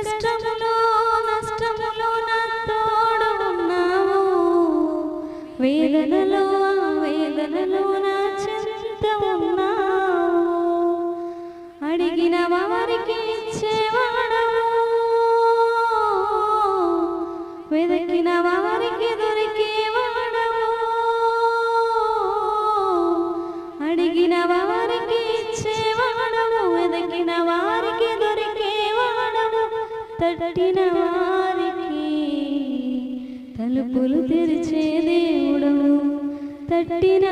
కష్టములో నష్టములో నా తోడు ఉన్నావు, వేదనలో వేదనలో నా చెంత ఉన్నావు, అడిగిన వారికి ఇచ్చేవాడవు, వెదకిన వారికి దొరికేవాడవు, అడిగిన వారికి ఇచ్చేవాడవు, వెదకిన వారికి దొరికేవాడవు, తట్టిన వారికి తలుపులు తెరిచే దేవుడవు, తట్టిన